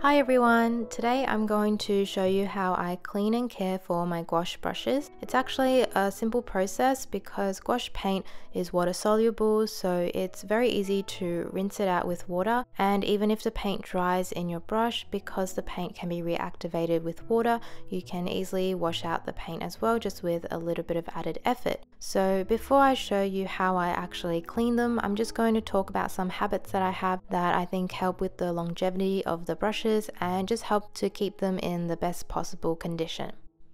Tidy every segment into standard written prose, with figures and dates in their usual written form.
Hi everyone! Today I'm going to show you how I clean and care for my gouache brushes. It's actually a simple process because gouache paint is water soluble, so it's very easy to rinse it out with water, and even if the paint dries in your brush, because the paint can be reactivated with water, you can easily wash out the paint as well, just with a little bit of added effort. So before I show you how I actually clean them, I'm just going to talk about some habits that I have that I think help with the longevity of the brushes and just help to keep them in the best possible condition.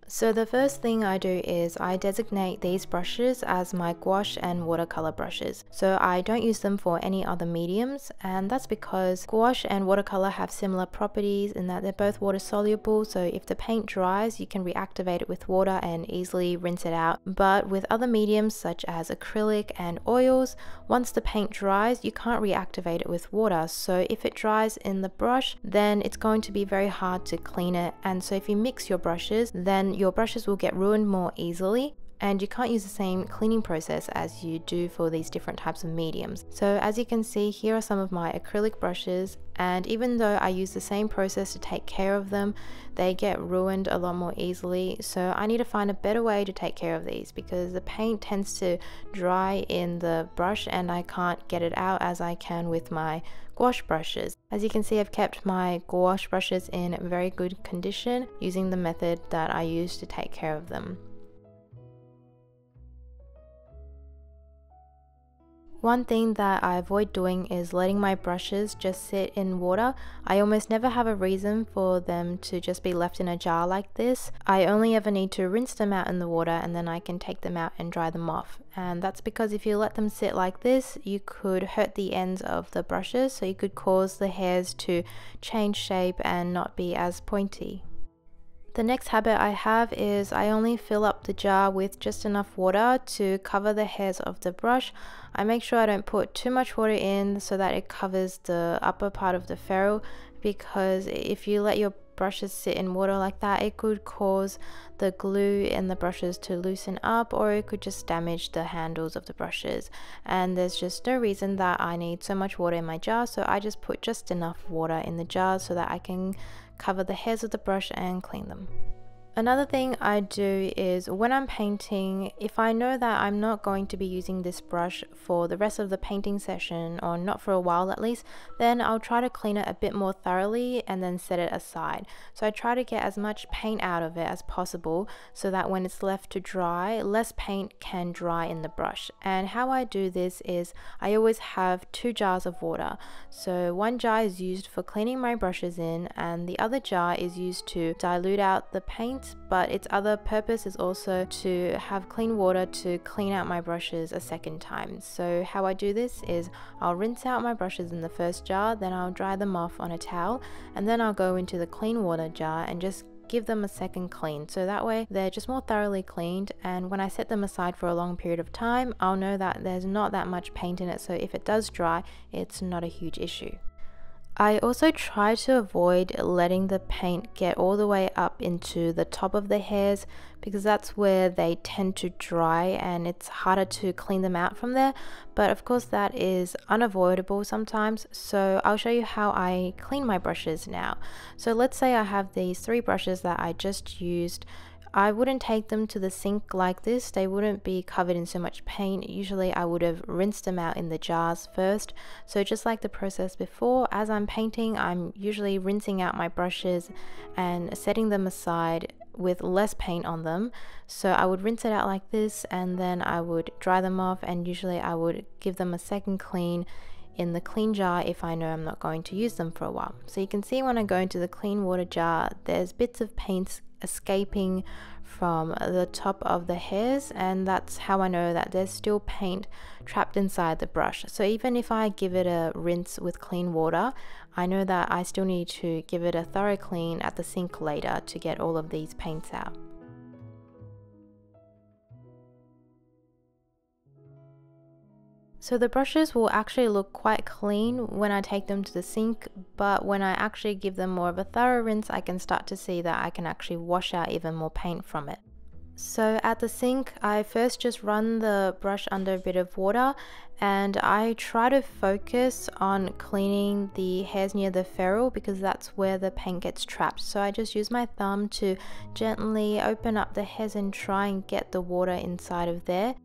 So the first thing I do is I designate these brushes as my gouache and watercolor brushes. So I don't use them for any other mediums, and that's because gouache and watercolor have similar properties in that they're both water soluble, so if the paint dries you can reactivate it with water and easily rinse it out. But with other mediums such as acrylic and oils, once the paint dries you can't reactivate it with water, so if it dries in the brush then it's going to be very hard to clean it, and so if you mix your brushes then your brushes will get ruined more easily, and you can't use the same cleaning process as you do for these different types of mediums. So as you can see, here are some of my acrylic brushes, and even though I use the same process to take care of them, they get ruined a lot more easily. So I need to find a better way to take care of these because the paint tends to dry in the brush and I can't get it out as I can with my gouache brushes. As you can see, I've kept my gouache brushes in very good condition using the method that I use to take care of them. One thing that I avoid doing is letting my brushes just sit in water. I almost never have a reason for them to just be left in a jar like this. I only ever need to rinse them out in the water and then I can take them out and dry them off. And that's because if you let them sit like this, you could hurt the ends of the brushes, so you could cause the hairs to change shape and not be as pointy. The next habit I have is I only fill up the jar with just enough water to cover the hairs of the brush. I make sure I don't put too much water in so that it covers the upper part of the ferrule, because if you let your brushes sit in water like that, it could cause the glue in the brushes to loosen up, or it could just damage the handles of the brushes, and there's just no reason that I need so much water in my jar, so I just put just enough water in the jar so that I can cover the hairs of the brush and clean them. Another thing I do is when I'm painting, if I know that I'm not going to be using this brush for the rest of the painting session, or not for a while at least, then I'll try to clean it a bit more thoroughly and then set it aside. So I try to get as much paint out of it as possible so that when it's left to dry, less paint can dry in the brush. And how I do this is I always have 2 jars of water. So one jar is used for cleaning my brushes in, and the other jar is used to dilute out the paint, but its other purpose is also to have clean water to clean out my brushes a second time. So how I do this is I'll rinse out my brushes in the first jar, then I'll dry them off on a towel, and then I'll go into the clean water jar and just give them a second clean, so that way they're just more thoroughly cleaned, and when I set them aside for a long period of time, I'll know that there's not that much paint in it, so if it does dry, it's not a huge issue. I also try to avoid letting the paint get all the way up into the top of the hairs, because that's where they tend to dry and it's harder to clean them out from there, but of course that is unavoidable sometimes. So I'll show you how I clean my brushes now. So let's say I have these 3 brushes that I just used. I wouldn't take them to the sink like this, they wouldn't be covered in so much paint. Usually I would have rinsed them out in the jars first. So just like the process before, as I'm painting, I'm usually rinsing out my brushes and setting them aside with less paint on them. So I would rinse it out like this, and then I would dry them off, and usually I would give them a second clean in the clean jar if I know I'm not going to use them for a while. So you can see when I go into the clean water jar, there's bits of paint escaping from the top of the hairs, and that's how I know that there's still paint trapped inside the brush. So even if I give it a rinse with clean water, I know that I still need to give it a thorough clean at the sink later to get all of these paints out. So the brushes will actually look quite clean when I take them to the sink, but when I actually give them more of a thorough rinse, I can start to see that I can actually wash out even more paint from it. So at the sink, I first just run the brush under a bit of water, and I try to focus on cleaning the hairs near the ferrule because that's where the paint gets trapped. So I just use my thumb to gently open up the hairs and try and get the water inside of there.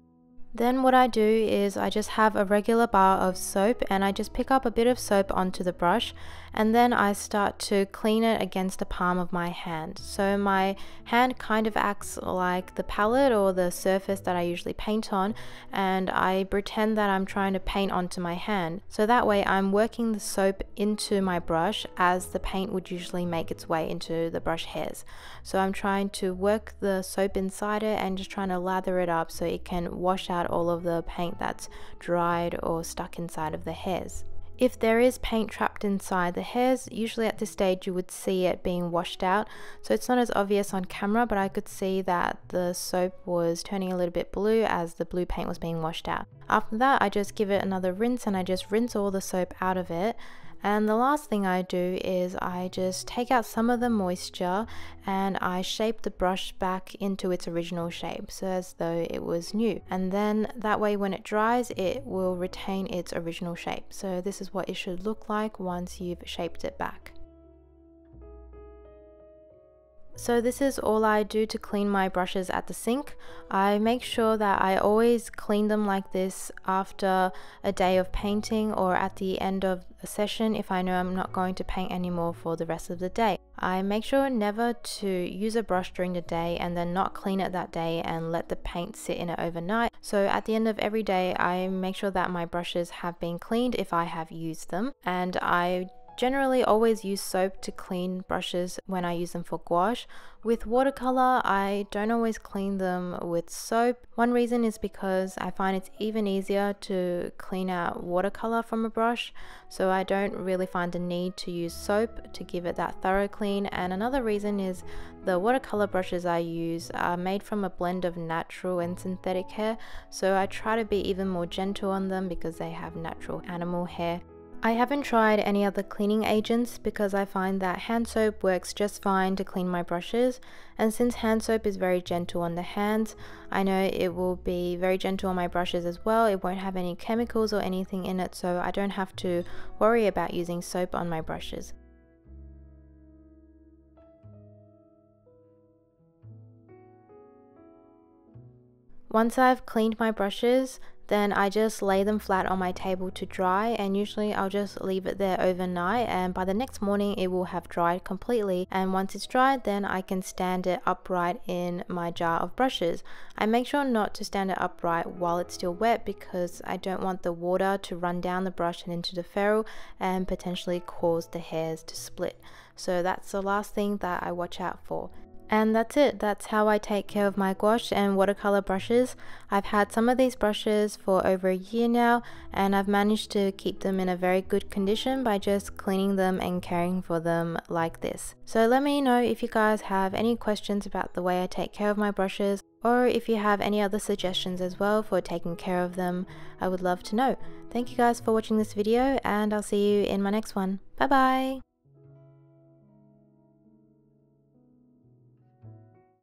Then what I do is I just have a regular bar of soap and I just pick up a bit of soap onto the brush, and then I start to clean it against the palm of my hand. So my hand kind of acts like the palette or the surface that I usually paint on, and I pretend that I'm trying to paint onto my hand. So that way I'm working the soap into my brush as the paint would usually make its way into the brush hairs. So I'm trying to work the soap inside it and just trying to lather it up so it can wash out all of the paint that's dried or stuck inside of the hairs. If there is paint trapped inside the hairs, usually at this stage you would see it being washed out. So it's not as obvious on camera, but I could see that the soap was turning a little bit blue as the blue paint was being washed out. After that, I just give it another rinse and I just rinse all the soap out of it. And the last thing I do is I just take out some of the moisture and I shape the brush back into its original shape, so as though it was new. And then that way when it dries, it will retain its original shape. So this is what it should look like once you've shaped it back. So this is all I do to clean my brushes at the sink. I make sure that I always clean them like this after a day of painting or at the end of a session if I know I'm not going to paint anymore for the rest of the day. I make sure never to use a brush during the day and then not clean it that day and let the paint sit in it overnight. So at the end of every day, I make sure that my brushes have been cleaned if I have used them, and I generally always use soap to clean brushes when I use them for gouache. With watercolor, I don't always clean them with soap. One reason is because I find it's even easier to clean out watercolor from a brush, so I don't really find the need to use soap to give it that thorough clean. And another reason is the watercolor brushes I use are made from a blend of natural and synthetic hair, so I try to be even more gentle on them because they have natural animal hair. I haven't tried any other cleaning agents because I find that hand soap works just fine to clean my brushes, and since hand soap is very gentle on the hands, I know it will be very gentle on my brushes as well. It won't have any chemicals or anything in it, so I don't have to worry about using soap on my brushes. Once I've cleaned my brushes, then I just lay them flat on my table to dry, and usually I'll just leave it there overnight, and by the next morning it will have dried completely. And once it's dried, then I can stand it upright in my jar of brushes. I make sure not to stand it upright while it's still wet because I don't want the water to run down the brush and into the ferrule and potentially cause the hairs to split. So that's the last thing that I watch out for. And that's it. That's how I take care of my gouache and watercolor brushes. I've had some of these brushes for over a year now, and I've managed to keep them in a very good condition by just cleaning them and caring for them like this. So let me know if you guys have any questions about the way I take care of my brushes, or if you have any other suggestions as well for taking care of them. I would love to know. Thank you guys for watching this video, and I'll see you in my next one. Bye bye!